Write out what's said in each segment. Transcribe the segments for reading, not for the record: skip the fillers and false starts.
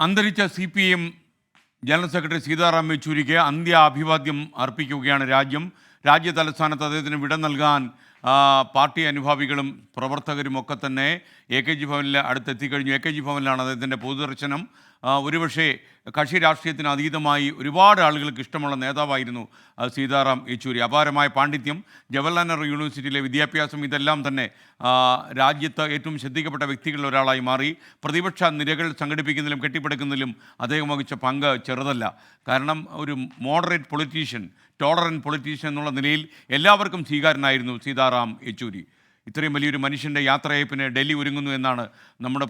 അന്തരിച്ച CPM general secretary Sitaram യെച്ചൂരിക്ക് അന്ത്യ അഭിവാദ്യം അർപ്പിക്കുകയാണ് രാജ്യം. രാജ്യ തലസ്ഥാനത്ത് അദ്ദേഹത്തിന് വിട നൽകാൻ പാർട്ടി അനുഭാവികളും പ്രവർത്തകരും ഒക്കെ തന്നെ AKG ഭവനിൽ അടുത്തെത്തിക്കഴിഞ്ഞു. AKG ഭവനിലാണ് അദ്ദേഹത്തിൻ്റെ പൊതുദർശനം. ഒരുപക്ഷെ കക്ഷി രാഷ്ട്രീയത്തിന് അതീതമായി ഒരുപാട് ആളുകൾക്ക് ഇഷ്ടമുള്ള നേതാവായിരുന്നു സീതാറാം യെച്ചൂരി. അപാരമായ പാണ്ഡിത്യം, ജവഹർലാൽ നെഹ്റു യൂണിവേഴ്സിറ്റിയിലെ വിദ്യാഭ്യാസം, ഇതെല്ലാം തന്നെ രാജ്യത്ത് ഏറ്റവും ശ്രദ്ധിക്കപ്പെട്ട വ്യക്തികളിൽ ഒരാളായി മാറി. പ്രതിപക്ഷ നിരകൾ സംഘടിപ്പിക്കുന്നതിലും കെട്ടിപ്പടുക്കുന്നതിലും അദ്ദേഹം വഹിച്ച പങ്ക് ചെറുതല്ല. കാരണം ഒരു മോഡറേറ്റ് പൊളിറ്റീഷ്യൻ, ടോളറൻറ്റ് പൊളിറ്റീഷ്യൻ എന്നുള്ള നിലയിൽ എല്ലാവർക്കും സ്വീകാര്യനായിരുന്നു സീതാറാം യെച്ചൂരി. ഇത്രയും വലിയൊരു മനുഷ്യൻ്റെ യാത്രയയപ്പിന് ഡൽഹി ഒരുങ്ങുന്നു എന്നാണ് നമ്മുടെ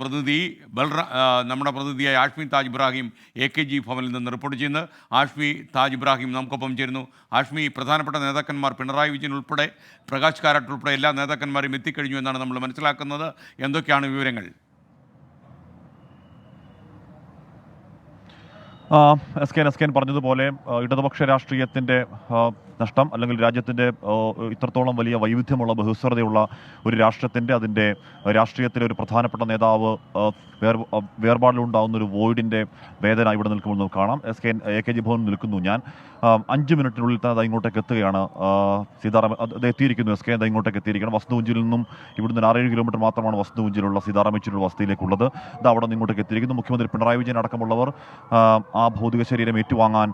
പ്രതിനിധിയായ ആഷ്മി താജ് ഇബ്രാഹിം AKG ഭവനിൽ നിന്ന് റിപ്പോർട്ട് ചെയ്യുന്നത്. ആഷ്മി താജ് ഇബ്രാഹിം നമുക്കൊപ്പം ചേരുന്നു. ആഷ്മി, പ്രധാനപ്പെട്ട നേതാക്കന്മാർ പിണറായി വിജയൻ ഉൾപ്പെടെ, പ്രകാശ് കാരാട്ട് ഉൾപ്പെടെ എല്ലാ നേതാക്കന്മാരും എത്തിക്കഴിഞ്ഞു എന്നാണ് നമ്മൾ മനസ്സിലാക്കുന്നത്. എന്തൊക്കെയാണ് വിവരങ്ങൾ? എസ് കെ പറഞ്ഞതുപോലെ ഇടതുപക്ഷ രാഷ്ട്രീയത്തിൻ്റെ നഷ്ടം, അല്ലെങ്കിൽ രാജ്യത്തിൻ്റെ ഇത്രത്തോളം വലിയ വൈവിധ്യമുള്ള ബഹുസ്വരതയുള്ള ഒരു രാഷ്ട്രത്തിൻ്റെ, അതിൻ്റെ രാഷ്ട്രീയത്തിലെ ഒരു പ്രധാനപ്പെട്ട നേതാവ് വേർപാടിലുണ്ടാകുന്ന ഒരു വോയിഡിൻ്റെ വേദന ഇവിടെ നിൽക്കുമ്പോൾ നമുക്ക് കാണാം. AKG ഭവനിൽ നിൽക്കുന്നു ഞാൻ. 5 മിനിറ്റിനുള്ളിൽ തന്നെ അത് ഇങ്ങോട്ടേക്ക് എത്തുകയാണ്. സീതാറാം അത് എത്തിയിരിക്കുന്നു. അത് ഇങ്ങോട്ടേക്ക് എത്തിയിരിക്കണം. വസന്തകുഞ്ചിൽ നിന്നും ഇവിടുന്ന് 6-7 കിലോമീറ്റർ മാത്രമാണ് വസന്തകുഞ്ചിലുള്ള സീതാറാം യെച്ചൂരിയുടെ വസതിയിലേക്കുള്ളത്. അത് അവിടെ നിന്ന് ഇങ്ങോട്ടേക്ക് എത്തിയിരിക്കുന്നു. മുഖ്യമന്ത്രി പിണറായി വിജയൻ അടക്കമുള്ളവർ ആ ഭൗതിക ശരീരം ഏറ്റുവാങ്ങാൻ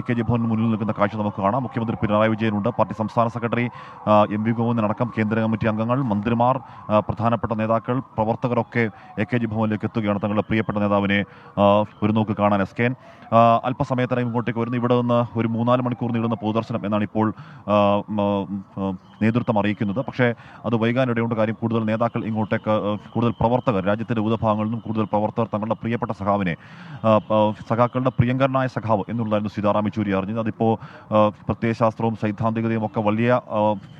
AKG ഭവനിന് മുന്നിൽ നിൽക്കുന്ന കാഴ്ച നമുക്ക് കാണാം. മുഖ്യമന്ത്രി പിണറായി വിജയനുണ്ട്, പാർട്ടി സംസ്ഥാന സെക്രട്ടറി MV ഗോവിന്ദൻ അടക്കം കേന്ദ്ര കമ്മിറ്റി അംഗങ്ങൾ, മന്ത്രിമാർ, പ്രധാനപ്പെട്ട നേതാക്കൾ, പ്രവർത്തകരൊക്കെ AKG ഭവനിലേക്ക് എത്തുകയാണ് തങ്ങളുടെ പ്രിയപ്പെട്ട നേതാവിനെ ഒരു നോക്ക് കാണാൻ. അല്പസമയത്തിനായി ഇങ്ങോട്ടേക്ക് വരുന്നു. ഇവിടെ നിന്ന് ഒരു 3-4 മണിക്കൂർ നീളുന്ന പൊതുദർശനം എന്നാണ് ഇപ്പോൾ നേതൃത്വം അറിയിക്കുന്നത്. പക്ഷേ അത് വൈകാനിടയുണ്ട്. കാര്യം കൂടുതൽ നേതാക്കൾ ഇങ്ങോട്ടേക്ക്, കൂടുതൽ പ്രവർത്തകർ, രാജ്യത്തിൻ്റെ വിവിധ ഭാഗങ്ങളിൽ നിന്നും കൂടുതൽ പ്രവർത്തകർ തങ്ങളുടെ പ്രിയപ്പെട്ട സഖാക്കളുടെ പ്രിയങ്കരനായ സഖാവ് എന്നുള്ളതായിരുന്നു സീതാറാം യെച്ചൂരി അറിഞ്ഞത്. അതിപ്പോൾ പ്രത്യയശാസ്ത്രവും സൈദ്ധാന്തികതയും ഒക്കെ വലിയ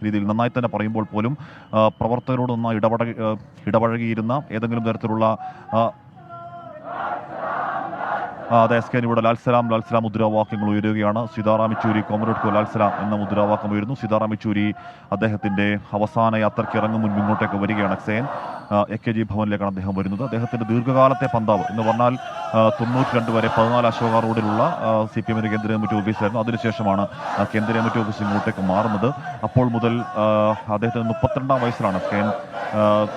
രീതിയിൽ നന്നായി തന്നെ പറയുമ്പോൾ പോലും പ്രവർത്തകരോട് നന്നായി ഇടപഴകിയിരുന്ന ഏതെങ്കിലും തരത്തിലുള്ള അതെ ഇവിടെ ലാൽസലാം മുദ്രാവാക്യങ്ങൾ ഉയരുകയാണ്. സീതാറാം യെച്ചൂരി കോമ്രേഡ് ലാൽസലാം എന്ന മുദ്രാവാക്യം ഉയരുന്നു. സീതാറാം യെച്ചൂരി അദ്ദേഹത്തിൻ്റെ അവസാന യാത്രയ്ക്ക് ഇറങ്ങും മുൻപ് ഇങ്ങോട്ടേക്ക് വരികയാണ്. AKG ഭവനിലേക്കാണ് അദ്ദേഹം വരുന്നത്. അദ്ദേഹത്തിൻ്റെ ദീർഘകാലത്തെ പന്താവ് എന്ന് പറഞ്ഞാൽ 92 വരെ 14 അശോക റോഡിലുള്ള CPM കേന്ദ്ര കമ്മിറ്റി ഓഫീസായിരുന്നു. അതിനുശേഷമാണ് കേന്ദ്ര കമ്മിറ്റി ഓഫീസ് ഇങ്ങോട്ടേക്ക് മാറുന്നത്. അപ്പോൾ മുതൽ അദ്ദേഹത്തിന് 32-ാം വയസ്സിലാണ്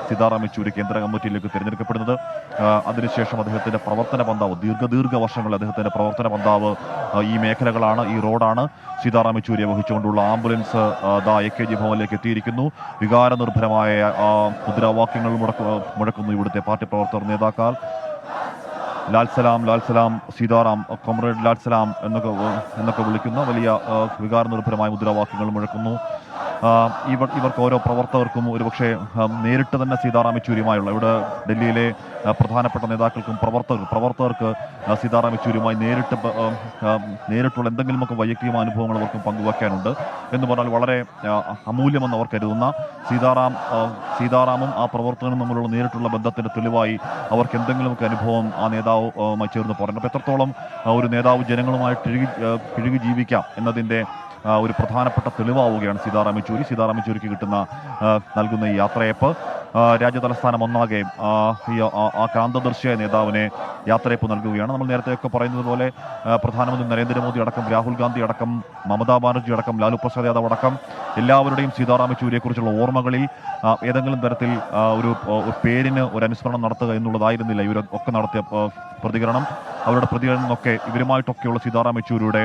സീതാറാം യെച്ചൂരി കേന്ദ്ര കമ്മിറ്റിയിലേക്ക് തിരഞ്ഞെടുക്കപ്പെടുന്നത്. അതിനുശേഷം അദ്ദേഹത്തിൻ്റെ പ്രവർത്തന പന്താവ്, ദീർഘ വർഷങ്ങൾ അദ്ദേഹത്തിൻ്റെ പ്രവർത്തന പന്താവ് ഈ മേഖലകളാണ്, ഈ റോഡാണ്. സീതാറാം യെച്ചൂരിയെ വഹിച്ചുകൊണ്ടുള്ള ആംബുലൻസ് AKG ഭവനിലേക്ക് എത്തിയിരിക്കുന്നു. വികാരനിർഭരമായ മുദ്രാവാക്യങ്ങൾ മുഴക്കുന്നു ഇവിടുത്തെ പാർട്ടി പ്രവർത്തകർ, നേതാക്കൾ. ലാൽസലാം സീതാറാം, കോമ്രേഡ് ലാൽസലാം എന്നൊക്കെ വിളിക്കുന്ന വലിയ വികാരനിർഭരമായ മുദ്രാവാക്യങ്ങൾ മുഴക്കുന്നു. ഇവർക്ക് ഓരോ പ്രവർത്തകർക്കും ഒരുപക്ഷെ നേരിട്ട് തന്നെ സീതാറാം യെച്ചൂരിയുമായുള്ള, ഇവിടെ ഡൽഹിയിലെ പ്രധാനപ്പെട്ട നേതാക്കൾക്കും പ്രവർത്തകർക്ക് സീതാറാം യെച്ചൂരിയുമായി നേരിട്ടുള്ള എന്തെങ്കിലുമൊക്കെ വൈയക്തികമായ അനുഭവങ്ങൾ അവർക്കും പങ്കുവയ്ക്കാനുണ്ട്. എന്ന് പറഞ്ഞാൽ വളരെ അമൂല്യമെന്ന് അവർ കരുതുന്ന സീതാറാമും ആ പ്രവർത്തകനും തമ്മിലുള്ള നേരിട്ടുള്ള ബന്ധത്തിൻ്റെ തെളിവായി അവർക്ക് എന്തെങ്കിലുമൊക്കെ അനുഭവം ആ നേതാവുമായി ചേർന്ന് പറയുന്നത്. അപ്പോൾ എത്രത്തോളം ഒരു നേതാവ് ജനങ്ങളുമായിട്ട് ഇഴുകി ജീവിക്കാം എന്നതിൻ്റെ ഒരു പ്രധാനപ്പെട്ട തെളിവാവുകയാണ് സീതാറാം യെച്ചൂരിക്ക് നൽകുന്ന ഈ യാത്രയപ്പ്. രാജ്യതലസ്ഥാനം ഒന്നാകെ ആ ക്രാന്തദർശിയായ നേതാവിനെ യാത്രയപ്പ് നൽകുകയാണ്. നമ്മൾ നേരത്തെയൊക്കെ പറയുന്നത് പോലെ പ്രധാനമന്ത്രി നരേന്ദ്രമോദി അടക്കം, രാഹുൽ ഗാന്ധി അടക്കം, മമതാ ബാനർജി അടക്കം, ലാലു പ്രസാദ് യാദവ് അടക്കം എല്ലാവരുടെയും സീതാറാം യെച്ചൂരിയെക്കുറിച്ചുള്ള ഓർമ്മകളിൽ ഏതെങ്കിലും തരത്തിൽ ഒരു പേരിന് ഒരു അനുസ്മരണം നടത്തുക എന്നുള്ളതായിരുന്നില്ല ഇവരൊക്കെ നടത്തിയ പ്രതികരണം. അവരുടെ പ്രതികരണമൊക്കെ ഇവരുമായിട്ടൊക്കെയുള്ള സീതാറാം യെച്ചൂരിയുടെ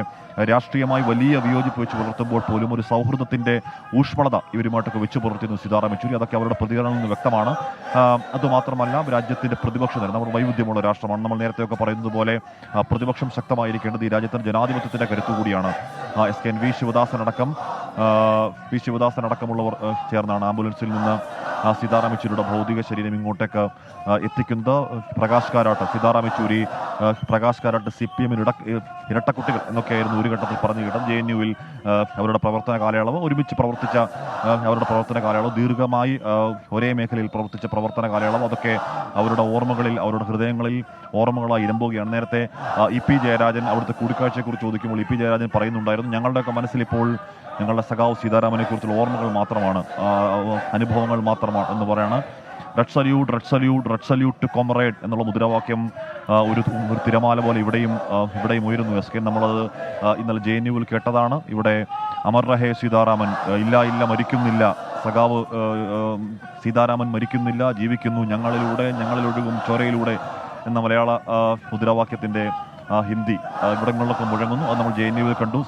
രാഷ്ട്രീയമായി വലിയ വിയോജിപ്പ് വെച്ച് പുലർത്തുമ്പോൾ പോലും ഒരു സൗഹൃദത്തിൻ്റെ ഊഷ്മളത ഇവരുമായിട്ടൊക്കെ വെച്ച് പുലർത്തുന്നു സീതാറാം യെച്ചൂരി. അതൊക്കെ അവരുടെ പ്രതികരണങ്ങളിൽ നിന്ന് വ്യക്തമാണ്. അതുമാത്രമല്ല, രാജ്യത്തിൻ്റെ പ്രതിപക്ഷ നിര, നമ്മൾ വൈവിധ്യമുള്ള രാഷ്ട്രമാണ്. നമ്മൾ നേരത്തെയൊക്കെ പറയുന്നത് പോലെ പ്രതിപക്ഷം ശക്തമായിരിക്കേണ്ടത് ഈ രാജ്യത്തിൻ്റെ ജനാധിപത്യത്തിൻ്റെ കരുത്തുകൂടിയാണ്. വി ശിവദാസൻ അടക്കമുള്ളവർ ചേർന്നാണ് ആംബുലൻസിൽ നിന്ന് സീതാറാം യെച്ചൂരിയുടെ ഭൗതിക ശരീരം ഇങ്ങോട്ടേക്ക് എത്തിക്കുന്നത്. പ്രകാശ് കാരാട്ട് CPM ഇരട്ടക്കുട്ടികൾ എന്നൊക്കെയായിരുന്നു ഒരു ഘട്ടത്തിൽ പറഞ്ഞു കേട്ടത്. JNUവിൽ അവരുടെ പ്രവർത്തന കാലയളവ്, ഒരുമിച്ച് പ്രവർത്തിച്ച അവരുടെ പ്രവർത്തന കാലയളവ്, ദീർഘമായി ഒരേ മേഖലയിൽ പ്രവർത്തിച്ച പ്രവർത്തന കാലയളവ്, അതൊക്കെ അവരുടെ ഓർമ്മകളിൽ, അവരുടെ ഹൃദയങ്ങളിൽ ഓർമ്മകളായി ഇരമ്പുകയാണ്. നേരത്തെ EP ജയരാജൻ അവിടുത്തെ കൂടിക്കാഴ്ചയെക്കുറിച്ച് ചോദിക്കുമ്പോൾ EP ജയരാജൻ പറയുന്നുണ്ടായിരുന്നു, ഞങ്ങളുടെയൊക്കെ മനസ്സിലിപ്പോൾ ഞങ്ങളുടെ സഖാവ് സീതാറാമനെ കുറിച്ചുള്ള ഓർമ്മകൾ മാത്രമാണ്, അനുഭവങ്ങൾ മാത്രമാണ് എന്ന് പറയാണ്. Red salute red salute red salute to comrade എന്നുള്ള മുദ്രാവാക്യം ഒരു തിരമാല പോലെ ഇവിടെയും ഉയരുന്നു. എസ് കെ നമ്മളത് ഇന്നലെ JNUവിൽ കേട്ടതാണ്. ഇവിടെ അമർ റഹേ സീതാരാമൻ, ഇല്ല ഇല്ല മരിക്കുന്നില്ല, സഖാവ് സീതാരാമൻ മരിക്കുന്നില്ല, ജീവിക്കുന്നു, ഞങ്ങളിലൊഴുകും ചോരയിലൂടെ എന്ന മലയാള മുദ്രാവാക്യത്തിൻ്റെ ഹിന്ദി ഇവിടങ്ങളിലൊക്കെ മുഴങ്ങുന്നു. അത് നമ്മൾ JNUവിൽ കണ്ടു.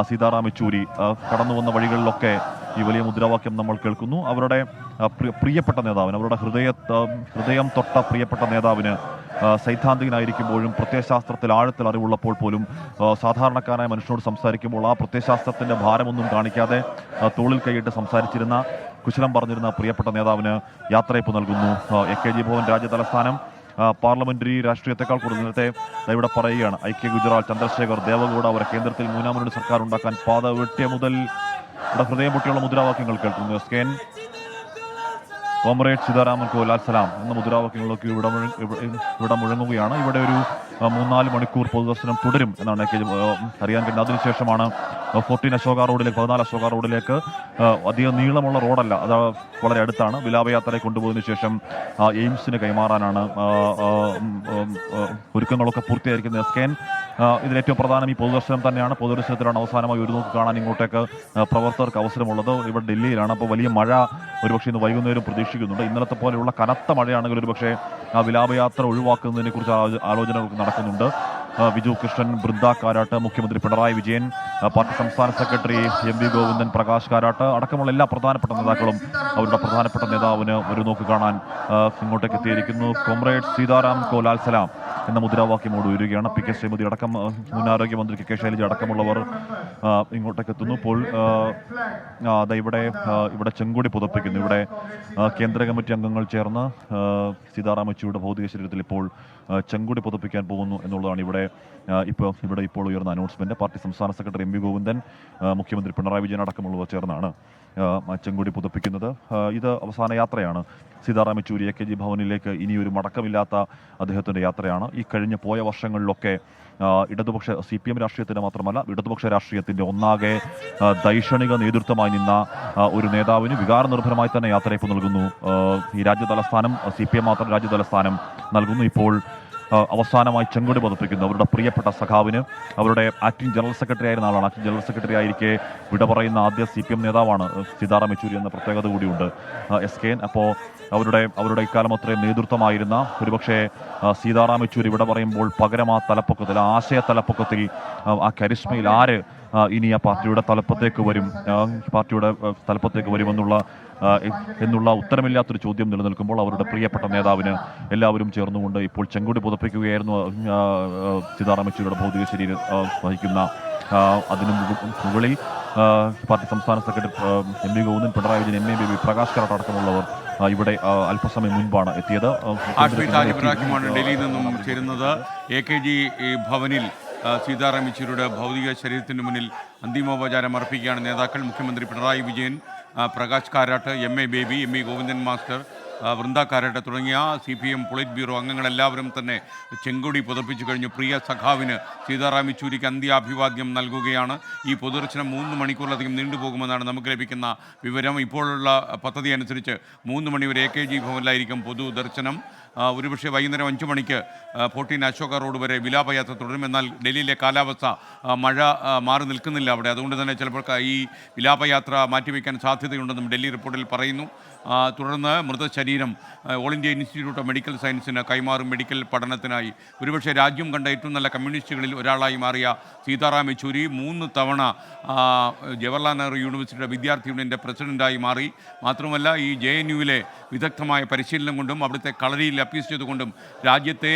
സീതാറാം യെച്ചൂരി കടന്നു വന്ന വഴികളിലൊക്കെ ഈ വലിയ മുദ്രാവാക്യം നമ്മൾ കേൾക്കുന്നു. അവരുടെ പ്രിയപ്പെട്ട നേതാവിന്, അവരുടെ ഹൃദയം തൊട്ട പ്രിയപ്പെട്ട നേതാവിന് സൈദ്ധാന്തികനായിരിക്കുമ്പോഴും പ്രത്യയശാസ്ത്രത്തിൽ ആഴത്തിൽ അറിവുള്ളപ്പോൾ പോലും സാധാരണക്കാരായ മനുഷ്യനോട് സംസാരിക്കുമ്പോൾ ആ പ്രത്യയശാസ്ത്രത്തിൻ്റെ ഭാരമൊന്നും കാണിക്കാതെ തോളിൽ കൈയിട്ട് സംസാരിച്ചിരുന്ന, കുശലം പറഞ്ഞിരുന്ന പ്രിയപ്പെട്ട നേതാവിന് യാത്രയപ്പ് നൽകുന്നു. AKG ഭവൻ രാജ്യതലസ്ഥാനം. പാർലമെന്ററി രാഷ്ട്രീയത്തെക്കാൾ കൂടുതൽ നേരത്തെ ഇവിടെ പറയുകയാണ്. ഐക്യ ഗുജറാൾ, ചന്ദ്രശേഖർ, ദേവഗൌഡ അവരെ കേന്ദ്രത്തിൽ മൂന്നാം മുന്നണി സർക്കാർ ഉണ്ടാക്കാൻ പാത വെട്ടിയ മുതൽ ഇവിടെ ഹൃദയം പൊട്ടിയുള്ള മുദ്രാവാക്യങ്ങൾ കേൾക്കുന്നു. സ്കേൻ കോമ്രേഡ് സീതാരാമൻ കോ ലാൽ സലാം എന്ന മുദ്രാവാക്യങ്ങളൊക്കെ ഇവിടെ മുഴങ്ങുകയാണ്. ഇവിടെ ഒരു 3-4 മണിക്കൂർ പൊതുദർശനം തുടരും എന്നാണ് അറിയാൻ കഴിയുന്നത്. അതിനുശേഷമാണ് 14 അശോക റോഡിലേക്ക് 14 അശോക റോഡിലേക്ക് അധികം നീളമുള്ള റോഡല്ല, അത് വളരെ അടുത്താണ്. വിലാപയാത്രയെ കൊണ്ടുപോയതിനു ശേഷം എയിംസിന് കൈമാറാനാണ് ഒരുക്കങ്ങളൊക്കെ പൂർത്തിയായിരിക്കുന്നത്. സ്കേൻ ഇതിലേറ്റവും പ്രധാനം ഈ പൊതുദർശനം തന്നെയാണ്. പൊതുദർശനത്തിലാണ് അവസാനമായി ഒരു നോക്ക് കാണാൻ ഇങ്ങോട്ടേക്ക് പ്രവർത്തകർക്ക് അവസരമുള്ളത്. ഇവിടെ ഡൽഹിയിലാണ്. അപ്പോൾ വലിയ മഴ ഒരുപക്ഷെ ഇന്ന് വൈകുന്നേരം പ്രതീക്ഷിക്കുന്നുണ്ട്. ഇന്നലത്തെ പോലെയുള്ള കനത്ത മഴയാണെങ്കിൽ ഒരുപക്ഷെ വിലാപയാത്ര ഒഴിവാക്കുന്നതിനെ കുറിച്ച് ആലോചനകൾ നടക്കുന്നുണ്ട്. വിജു കൃഷ്ണൻ, ബൃന്ദ കാരാട്ട്, മുഖ്യമന്ത്രി പിണറായി വിജയൻ, പാർട്ടി സംസ്ഥാന സെക്രട്ടറി MV ഗോവിന്ദൻ, പ്രകാശ് കാരാട്ട് അടക്കമുള്ള എല്ലാ പ്രധാനപ്പെട്ട നേതാക്കളും അവരുടെ പ്രധാനപ്പെട്ട നേതാവിന് ഒരു നോക്ക് കാണാൻ ഇങ്ങോട്ടേക്ക് എത്തിയിരിക്കുന്നു. കോമ്രേഡ് സീതാറാം കോ ലാൽ സലാം എന്ന മുദ്രാവാക്യമോട് ഉയരുകയാണ്. PK ശ്രീമതി അടക്കം, മുൻ ആരോഗ്യമന്ത്രി KK ശൈലജ അടക്കമുള്ളവർ ഇങ്ങോട്ടേക്ക് എത്തുന്നു. ഇപ്പോൾ ഇവിടെ ചെങ്കൊടി പുതപ്പിക്കുന്നു. ഇവിടെ കേന്ദ്ര കമ്മിറ്റി അംഗങ്ങൾ ചേർന്ന് സീതാറാം യെച്ചൂരിയുടെ ഭൗതിക ശരീരത്തിൽ ഇപ്പോൾ ചെങ്കൊടി പുതപ്പിക്കാൻ പോകുന്നു എന്നുള്ളതാണ് ഇപ്പോൾ ഉയർന്ന അനൗൺസ്മെന്റ്. പാർട്ടി സംസ്ഥാന സെക്രട്ടറി MV ഗോവിന്ദൻ, മുഖ്യമന്ത്രി പിണറായി വിജയൻ അടക്കമുള്ളവർ ചേർന്നാണ് ചെങ്കൊടി പുതപ്പിക്കുന്നത്. ഇത് അവസാന യാത്രയാണ്. സീതാറാം യെച്ചൂരി AKG ഭവനിലേക്ക് ഇനിയൊരു മടക്കമില്ലാത്ത അദ്ദേഹത്തിൻ്റെ യാത്രയാണ്. ഈ പോയ വർഷങ്ങളിലൊക്കെ ഇടതുപക്ഷ CPM രാഷ്ട്രീയത്തിൻ്റെ മാത്രമല്ല ഇടതുപക്ഷ രാഷ്ട്രീയത്തിൻ്റെ ഒന്നാകെ ദൈക്ഷണിക നേതൃത്വമായി നിന്ന ഒരു നേതാവിന് വികാരനിർഭരമായി തന്നെ യാത്രയപ്പ് നൽകുന്നു. ഈ രാജ്യതലസ്ഥാനം CPM മാത്രം രാജ്യതലസ്ഥാനം നൽകുന്നു. ഇപ്പോൾ അവസാനമായി ചെങ്കൊടി പതിപ്പിക്കുന്നു അവരുടെ പ്രിയപ്പെട്ട സഖാവിന്. അവരുടെ ആക്ടിംഗ് ജനറൽ സെക്രട്ടറി ആയിരുന്ന ആളാണ്. ആക്ടിംഗ് ജനറൽ സെക്രട്ടറി ആയിരിക്കെ വിട പറയുന്ന ആദ്യ CPM നേതാവാണ് സീതാറാം യെച്ചൂരി എന്ന പ്രത്യേകത കൂടിയുണ്ട് SK. അപ്പോൾ അവരുടെ ഇക്കാലം അത്രയും നേതൃത്വമായിരുന്ന ഒരുപക്ഷെ സീതാറാം യെച്ചൂരി വിട പറയുമ്പോൾ പകരം ആ തലപ്പൊക്കത്തിൽ, ആശയ തലപ്പൊക്കത്തിൽ, ആ കരിസ്മയിൽ ആര് ഇനി ആ പാർട്ടിയുടെ തലപ്പത്തേക്ക് വരുമെന്നുള്ള ഉത്തരമില്ലാത്തൊരു ചോദ്യം നിലനിൽക്കുമ്പോൾ അവരുടെ പ്രിയപ്പെട്ട നേതാവിന് എല്ലാവരും ചേർന്നുകൊണ്ട് ഇപ്പോൾ ചെങ്കൊടി പുതപ്പിക്കുകയായിരുന്നു. സീതാറാം യെച്ചൂരിയുടെ ഭൗതിക ശരീരം വഹിക്കുന്ന അതിന് മുകളിൽ പാർട്ടി സംസ്ഥാന secretary MV Govindan, Pinarayi Vijayan, MA baby, Prakash Karat അടക്കമുള്ളവർ ഇവിടെ അല്പസമയം മുൻപാണ് എത്തിയത്. ഡൽഹിയിൽ നിന്നും ചേരുന്നത് AKG ഭവനിൽ സീതാറാം യെച്ചൂരിയുടെ ഭൗതിക ശരീരത്തിന് മുന്നിൽ അന്തിമോപചാരം അർപ്പിക്കുകയാണ് നേതാക്കൾ. മുഖ്യമന്ത്രി Pinarayi Vijayan, Prakash Karat, MA Baby, MV Govindan master, Brinda Karat തുടങ്ങിയ CPM പൊളിറ്റ് ബ്യൂറോ അംഗങ്ങളെല്ലാവരും തന്നെ ചെങ്കൊടി പുതപ്പിച്ചു കഴിഞ്ഞു. പ്രിയ സഖാവിന് സീതാറാം യെച്ചൂരിക്ക് അന്ത്യാഭിവാദ്യം നൽകുകയാണ്. ഈ പൊതുദർശനം 3 മണിക്കൂറിലധികം നീണ്ടുപോകുമെന്നാണ് നമുക്ക് ലഭിക്കുന്ന വിവരം. ഇപ്പോഴുള്ള പദ്ധതി അനുസരിച്ച് 3 മണിവരെ AKG ഭവനിലായിരിക്കും പൊതുദർശനം. ഒരുപക്ഷെ വൈകുന്നേരം 5 മണിക്ക് 14 അശോക റോഡ് വരെ വിലാപയാത്ര തുടരും. എന്നാൽ ഡൽഹിയിലെ കാലാവസ്ഥ മഴ മാറി നിൽക്കുന്നില്ല അവിടെ. അതുകൊണ്ട് തന്നെ ചിലപ്പോൾ ഈ വിലാപയാത്ര മാറ്റിവെക്കാൻ സാധ്യതയുണ്ടെന്നും ഡൽഹി റിപ്പോർട്ടിൽ പറയുന്നു. തുടർന്ന് മൃതശരീരം all India institute of medical സയൻസിന് കൈമാറും മെഡിക്കൽ പഠനത്തിനായി. ഒരുപക്ഷെ രാജ്യം കണ്ട ഏറ്റവും നല്ല കമ്മ്യൂണിസ്റ്റുകളിൽ ഒരാളായി മാറിയ സീതാറാം യെച്ചൂരി 3 തവണ ജവഹർലാൽ നെഹ്റു യൂണിവേഴ്സിറ്റിയുടെ വിദ്യാർത്ഥി യൂണിയൻ്റെ പ്രസിഡൻ്റായി മാറി. മാത്രമല്ല ഈ JNUവിലെ വിദഗ്ധമായ പരിശീലനം കൊണ്ടും അവിടുത്തെ കളരിയിൽ അപ്പീസ് ചെയ്തുകൊണ്ടും രാജ്യത്തെ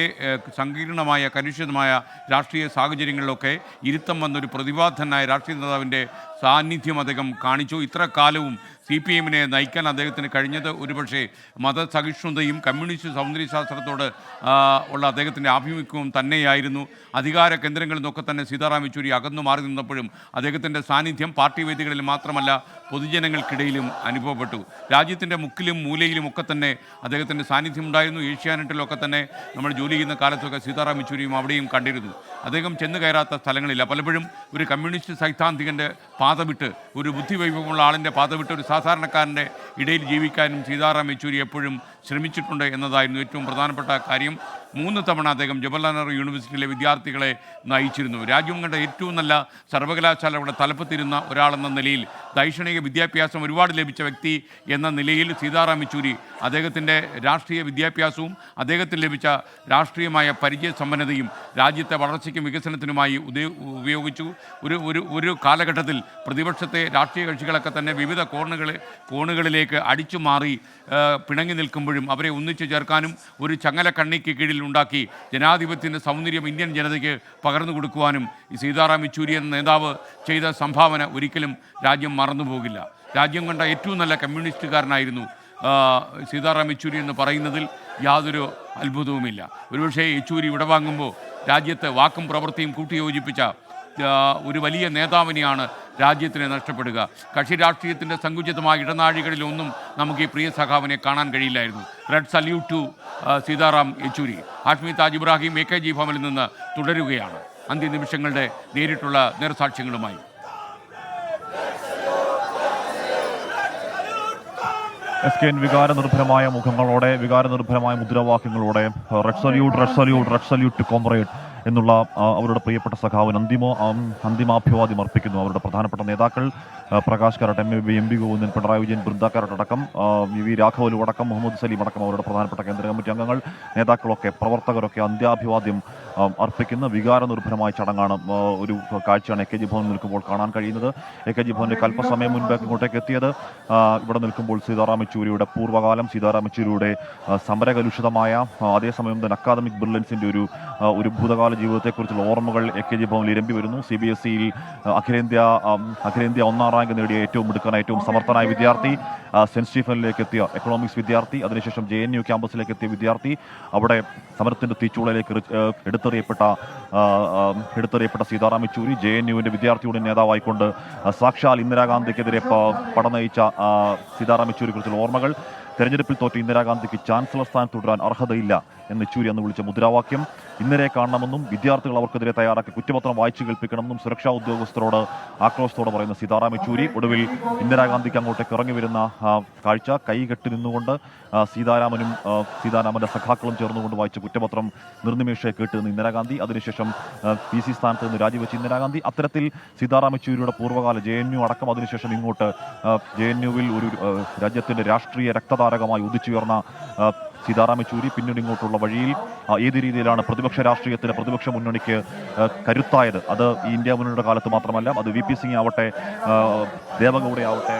സങ്കീർണമായ കലുഷിതമായ രാഷ്ട്രീയ സാഹചര്യങ്ങളിലൊക്കെ ഇരുത്തം വന്നൊരു പ്രതിഭാധനായ രാഷ്ട്രീയ നേതാവിൻ്റെ സാന്നിധ്യം അദ്ദേഹം കാണിച്ചു. ഇത്ര കാലവും CPMനെ നയിക്കാൻ അദ്ദേഹത്തിന് കഴിഞ്ഞത് ഒരുപക്ഷെ മതസഹിഷ്ണുതയും കമ്മ്യൂണിസ്റ്റ് സൗന്ദര്യശാസ്ത്രത്തോട് ഉള്ള അദ്ദേഹത്തിൻ്റെ ആഭിമുഖ്യവും തന്നെയായിരുന്നു. അധികാര കേന്ദ്രങ്ങളിൽ നിന്നൊക്കെ തന്നെ സീതാറാം യെച്ചൂരി അകന്നു മാറി നിന്നപ്പോഴും അദ്ദേഹത്തിൻ്റെ സാന്നിധ്യം പാർട്ടി വേദികളിൽ മാത്രമല്ല പൊതുജനങ്ങൾക്കിടയിലും അനുഭവപ്പെട്ടു. രാജ്യത്തിൻ്റെ മുക്കിലും മൂലയിലും ഒക്കെ തന്നെ അദ്ദേഹത്തിൻ്റെ സാന്നിധ്യം ഉണ്ടായിരുന്നു. ഏഷ്യാനെറ്റിലൊക്കെ തന്നെ നമ്മൾ ജോലി ചെയ്യുന്ന കാലത്തൊക്കെ സീതാറാം യെച്ചൂരിയും അവിടെയും കണ്ടിരുന്നു. അദ്ദേഹം ചെന്ന് കയറാത്ത സ്ഥലങ്ങളില്ല. പലപ്പോഴും ഒരു കമ്മ്യൂണിസ്റ്റ് സൈദ്ധാന്തികൻ്റെ പാത വിട്ട്, ഒരു ബുദ്ധിവൈഭവമുള്ള ആളിൻ്റെ പാത വിട്ട് ഒരു സാധാരണക്കാരൻ്റെ ഇടയിൽ ജീവിക്കാനും സീതാറാം യെച്ചൂരി എപ്പോഴും ശ്രമിച്ചിട്ടുണ്ട് എന്നതായിരുന്നു ഏറ്റവും പ്രധാനപ്പെട്ട കാര്യം. 3 തവണ അദ്ദേഹം ജവഹർലാൽ നെഹ്റു യൂണിവേഴ്സിറ്റിയിലെ വിദ്യാർത്ഥികളെ നയിച്ചിരുന്നു. രാജ്യം കണ്ട ഏറ്റവും നല്ല സർവകലാശാലയുടെ തലപ്പത്തിരുന്ന ഒരാളെന്ന നിലയിൽ, ദൈക്ഷണിക വിദ്യാഭ്യാസം ഒരുപാട് ലഭിച്ച വ്യക്തി എന്ന നിലയിൽ സീതാറാം യെച്ചൂരി അദ്ദേഹത്തിൻ്റെ രാഷ്ട്രീയ വിദ്യാഭ്യാസവും അദ്ദേഹത്തിന് ലഭിച്ച രാഷ്ട്രീയമായ പരിചയസമ്പന്നതയും രാജ്യത്തെ വളർച്ചയ്ക്കും വികസനത്തിനുമായി ഉപയോഗിച്ചു. ഒരു കാലഘട്ടത്തിൽ പ്രതിപക്ഷത്തെ രാഷ്ട്രീയ കക്ഷികളൊക്കെ തന്നെ വിവിധ കോണുകളിലേക്ക് അടിച്ചു മാറി പിണങ്ങി നിൽക്കുമ്പോഴും അവരെ ഒന്നിച്ചു ചേർക്കാനും ഒരു ചങ്ങലക്കണ്ണിക്ക് കീഴിൽ ഉണ്ടാക്കി ജനാധിപത്യത്തിൻ്റെ സൗന്ദര്യം ഇന്ത്യൻ ജനതയ്ക്ക് പകർന്നു കൊടുക്കുവാനും ഈ സീതാറാം യെച്ചൂരി എന്ന നേതാവ് ചെയ്ത സംഭാവന ഒരിക്കലും രാജ്യം മറന്നുപോകില്ല. രാജ്യം കണ്ട ഏറ്റവും നല്ല കമ്മ്യൂണിസ്റ്റുകാരനായിരുന്നു സീതാറാം യെച്ചൂരി എന്ന് പറയുന്നതിൽ യാതൊരു അത്ഭുതവുമില്ല. ഒരുപക്ഷേ യെച്ചൂരി വിടവാങ്ങുമ്പോൾ രാജ്യത്ത് വാക്കും പ്രവൃത്തിയും കൂട്ടിയോജിപ്പിച്ച ഒരു വലിയ നേതാവിനെയാണ് രാജ്യത്തിന് നഷ്ടപ്പെടുക. കക്ഷി രാഷ്ട്രീയത്തിൻ്റെ സങ്കുചിതമായ ഇടനാഴികളിലൊന്നും നമുക്ക് ഈ പ്രിയ സഖാവിനെ കാണാൻ കഴിയില്ലായിരുന്നു. Red salute to Sitaram Yechury. Hashmi Taj Ibrahim AKG ഭവനിൽ നിന്ന് തുടരുകയാണ് അന്ത്യനിമിഷങ്ങളുടെ നേരിട്ടുള്ള നേർസാക്ഷ്യങ്ങളുമായി. SKN വികാരനിർഭരമായ മുഖങ്ങളോടെ, വികാരനിർഭരമായ മുദ്രാവാക്യങ്ങളോടെ red salute, red salute, red salute to comrade എന്നുള്ള അവരുടെ പ്രിയപ്പെട്ട സഖാവിന് അന്തിമാഭിവാദ്യം അർപ്പിക്കുന്നു അവരുടെ പ്രധാനപ്പെട്ട നേതാക്കൾ. പ്രകാശ് കാരാട്ട്, MB ഗോവിന്ദൻ, പിണറായി വിജയൻ, ബൃന്ദ കാരാട്ട് അടക്കം, VV രാഘവലു അടക്കം, മുഹമ്മദ് സലീം അടക്കം അവരുടെ പ്രധാനപ്പെട്ട കേന്ദ്ര കമ്മിറ്റി അംഗങ്ങൾ, നേതാക്കളൊക്കെ, പ്രവർത്തകരൊക്കെ അന്ത്യാഭിവാദ്യം അർപ്പിക്കുന്ന വികാരനിർഭരമായ ചടങ്ങാണ്. ഒരു കാഴ്ചയാണ് AKG ഭവനിൽ നിൽക്കുമ്പോൾ കാണാൻ കഴിയുന്നത്. AKG ഭവനിലേക്ക് അല്പസമയം മുൻപ് ഇങ്ങോട്ടേക്ക് എത്തിയത്. ഇവിടെ നിൽക്കുമ്പോൾ സീതാറാം യെച്ചൂരിയുടെ പൂർവ്വകാലം, സീതാറാം യെച്ചൂരിയുടെ സമരകലുഷിതമായ അതേസമയം തന്നെ അക്കാദമിക് ബ്രില്യൻസിൻ്റെ ഒരു ഭൂതകാല ജീവിതത്തെക്കുറിച്ചുള്ള ഓർമ്മകൾ AKG ഭവനിൽ ഇരമ്പി വരുന്നു. CBSEയിൽ അഖിലേന്ത്യാ 1ാം റാങ്ക് നേടിയ ഏറ്റവും മിടുക്കനായ, ഏറ്റവും സമർത്ഥനായ വിദ്യാർത്ഥി, സെൻറ്റ് സ്റ്റീഫനിലേക്ക് എത്തിയ എക്കണോമിക്സ് വിദ്യാർത്ഥി, അതിനുശേഷം JNU ക്യാമ്പസിലേക്ക് എത്തിയ വിദ്യാർത്ഥി, അവിടെ സമരത്തിൻ്റെ തീച്ചൂളയിലേക്ക് എടുത്തെറിയപ്പെട്ട സീതാറാം യെച്ചൂരി JNUവിൻ്റെ വിദ്യാർത്ഥിയുടെ നേതാവായിക്കൊണ്ട് സാക്ഷാൽ ഇന്ദിരാഗാന്ധിക്കെതിരെ പടനയിച്ച സീതാറാം യെച്ചൂരിയെക്കുറിച്ചുള്ള ഓർമ്മകൾ. തെരഞ്ഞെടുപ്പിൽ തോറ്റ ഇന്ദിരാഗാന്ധിക്ക് ചാൻസലർ സ്ഥാനം തുടരാൻ അർഹതയില്ല എന്ന് യെച്ചൂരി അന്ന് വിളിച്ച മുദ്രാവാക്യം ഇന്നലെ കാണണമെന്നും വിദ്യാർത്ഥികൾ അവർക്കെതിരെ തയ്യാറാക്കി കുറ്റപത്രം വായിച്ചു കേൾപ്പിക്കണമെന്നും സുരക്ഷാ ഉദ്യോഗസ്ഥരോട് ആക്രോശത്തോടെ പറയുന്ന സീതാറാം യെച്ചൂരി ഒടുവിൽ ഇന്ദിരാഗാന്ധിക്ക് അങ്ങോട്ടേക്ക് ഇറങ്ങി വരുന്ന കാഴ്ച കൈകെട്ടി നിന്നുകൊണ്ട് സീതാരാമന്റെ സഖാക്കളും ചേർന്നുകൊണ്ട് വായിച്ച കുറ്റപത്രം നിർനിമേഷയെ കേട്ടുനിന്ന് ഇന്ദിരാഗാന്ധി, അതിനുശേഷം PC സ്ഥാനത്ത് നിന്ന് രാജിവെച്ച ഇന്ദിരാഗാന്ധി. അത്തരത്തിൽ സീതാറാം യെച്ചൂരിയുടെ പൂർവ്വകാല JNU അടക്കം, അതിനുശേഷം ഇങ്ങോട്ട് JNUവിൽ ഒരു രാജ്യത്തിന്റെ രാഷ്ട്രീയ രക്തതാരകമായി ഉദിച്ചുയർന്ന സീതാറാം യെച്ചൂരി പിന്നീട് ഇങ്ങോട്ടുള്ള വഴിയിൽ ഏത് രീതിയിലാണ് പ്രതിപക്ഷ രാഷ്ട്രീയത്തിന്, പ്രതിപക്ഷ മുന്നണിക്ക് കരുത്തായത്. അത് ഈ ഇന്ത്യ മുന്നണിയുടെ കാലത്ത് മാത്രമല്ല, അത് VP സിംഗ് ആവട്ടെ, ദേവഗൌഡ ആവട്ടെ,